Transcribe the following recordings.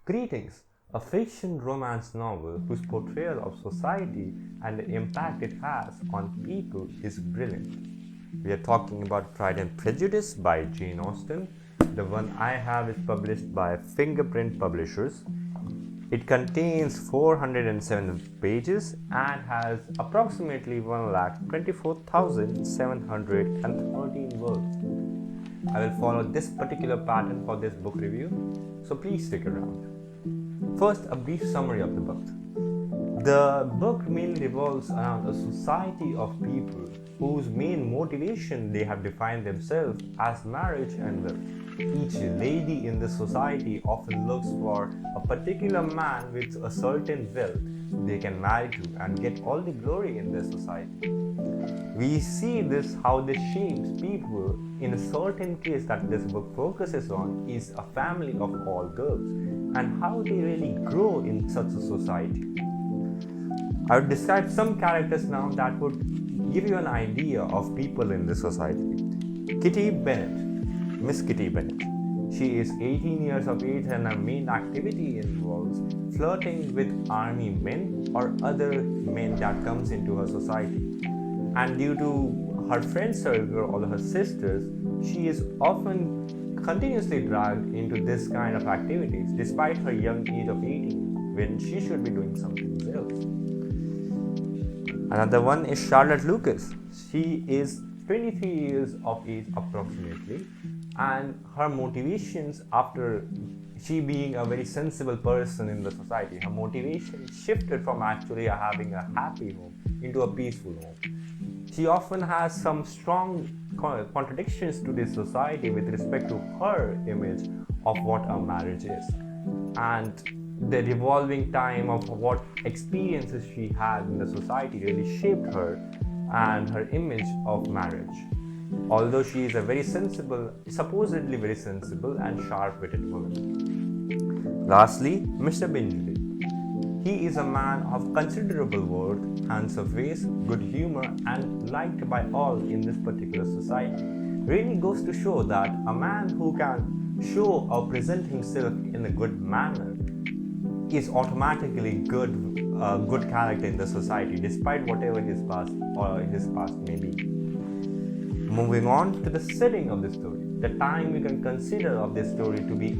Greetings, a fiction romance novel whose portrayal of society and the impact it has on people is brilliant. We are talking about Pride and Prejudice by Jane Austen. The one I have is published by Fingerprint Publishers. It contains 407 pages and has approximately 1,24,713 words. I will follow this particular pattern for this book review, so please stick around. First, a brief summary of the book. The book mainly revolves around a society of people whose main motivation they have defined themselves as marriage and wealth. Each lady in the society often looks for a particular man with a certain wealth they can marry to and get all the glory in their society. We see this how this shapes people. In a certain case that this book focuses on is a family of all girls and how they really grow in such a society. I would describe some characters now that would give you an idea of people in this society. Kitty Bennet, Miss Kitty Bennet. She is 18 years of age and her main activity involves flirting with army men or other men that comes into her society. And due to her friend circle or her sisters, she is often continuously dragged into this kind of activities despite her young age of 18 when she should be doing something else. Another one is Charlotte Lucas. She is 23 years of age approximately, and her motivations after she being a very sensible person in the society, her motivation shifted from actually having a happy home into a peaceful home. She often has some strong contradictions to this society with respect to her image of what a marriage is and the revolving time of what experiences she had in the society really shaped her and her image of marriage. Although she is a very sensible, supposedly very sensible and sharp-witted woman. Lastly, Mr. Bingley. He is a man of considerable worth, handsome face, good humor, and liked by all in this particular society. Really goes to show that a man who can show or present himself in a good manner is automatically good character in the society, despite whatever his past may be. Moving on to the setting of the story. The time we can consider of this story to be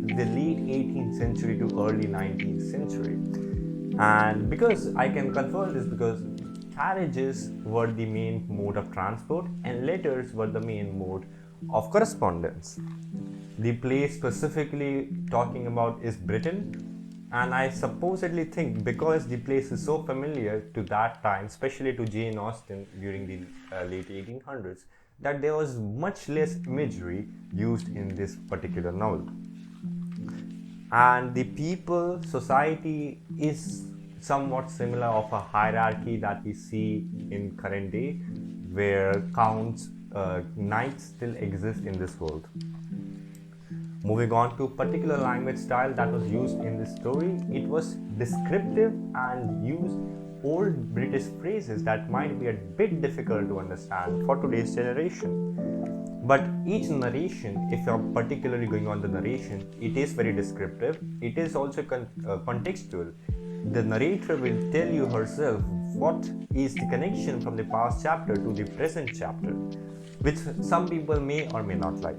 the late 18th century to early 19th century. And because I can confirm this because carriages were the main mode of transport and letters were the main mode of correspondence. The place specifically talking about is Britain, and I supposedly think because the place is so familiar to that time, especially to Jane Austen during the late 1800s, that there was much less imagery used in this particular novel. And the people, society is somewhat similar of a hierarchy that we see in current day, where counts, knights still exist in this world. Moving on to particular language style that was used in this story, it was descriptive and used old British phrases that might be a bit difficult to understand for today's generation. But each narration, if you're particularly going on the narration, it is very descriptive. It is also contextual. The narrator will tell you herself what is the connection from the past chapter to the present chapter, which some people may or may not like.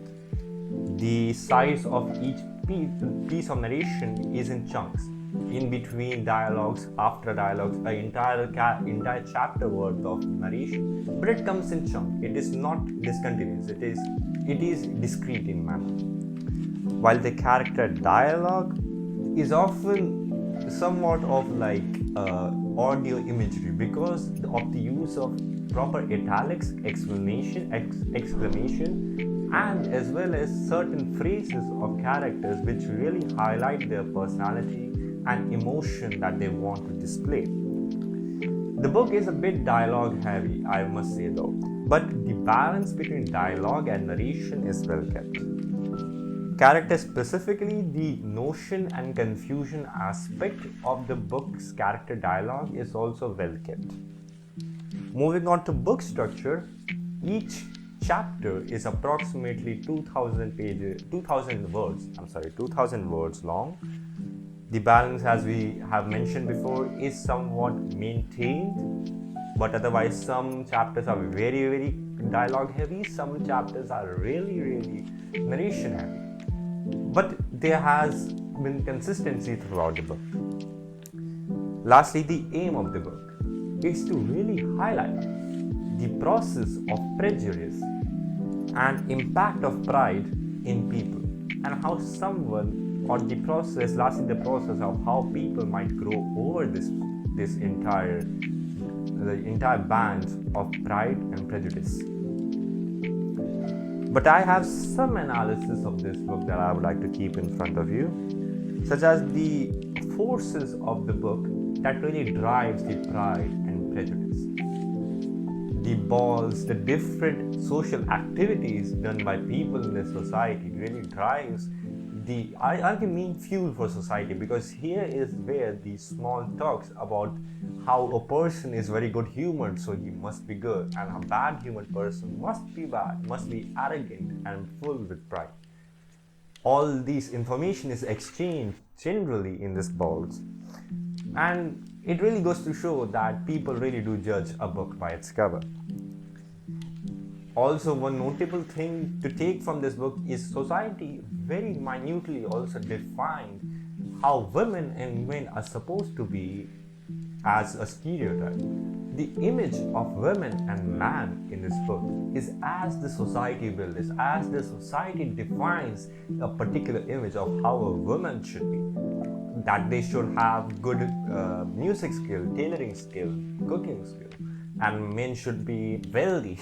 The size of each piece of narration is in chunks. In between dialogues, after dialogues, an entire chapter worth of narration, but it comes in chunk. It is not discontinuous. It is discrete in manner. While the character dialogue is often somewhat of like audio imagery because of the use of proper italics, exclamation, and as well as certain phrases of characters which really highlight their personality and emotion that they want to display. The book is a bit dialogue heavy, I must say though, but the balance between dialogue and narration is well kept. Character specifically, the notion and confusion aspect of the book's character dialogue is also well kept. Moving on to book structure, each chapter is approximately 2000 words long. The balance, as we have mentioned before, is somewhat maintained, but otherwise some chapters are very dialogue heavy, some chapters are really narration heavy. But there has been consistency throughout the book. Lastly, the aim of the book is to really highlight the process of prejudice and impact of pride in people, and how someone, or the process, lastly the process of how people might grow over the entire band of pride and prejudice. But I have some analysis of this book that I would like to keep in front of you, such as the forces of the book that really drives the pride and prejudice. The balls, the different social activities done by people in the society really drives the main fuel for society, because here is where the small talks about how a person is very good humored, so he must be good, and a bad humored person must be bad, must be arrogant and full with pride. All this information is exchanged generally in these balls, and it really goes to show that people really do judge a book by its cover. Also, one notable thing to take from this book is society very minutely also defined how women and men are supposed to be as a stereotype. The image of women and man in this book is as the society builds, as the society defines a particular image of how a woman should be. That they should have good music skill, tailoring skill, cooking skill, and men should be wealthy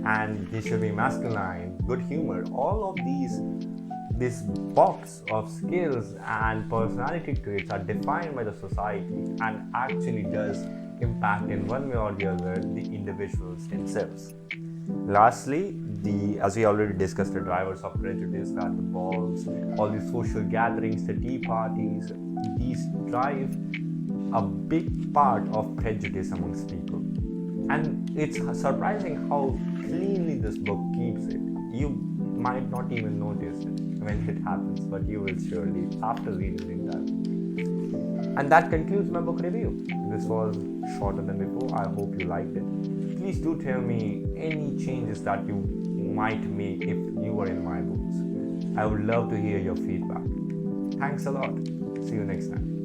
and they should be masculine, good humor. All of this box of skills and personality traits are defined by the society and actually does impact in one way or the other the individuals themselves. Lastly, as we already discussed, the drivers of prejudice are the balls, all the social gatherings, the tea parties. These drive a big part of prejudice amongst people. And it's surprising how cleanly this book keeps it. You might not even notice it when it happens, but you will surely after reading that. And that concludes my book review. This was shorter than before. I hope you liked it. Please do tell me any changes that you might make if you were in my books. I would love to hear your feedback. Thanks a lot. See you next time.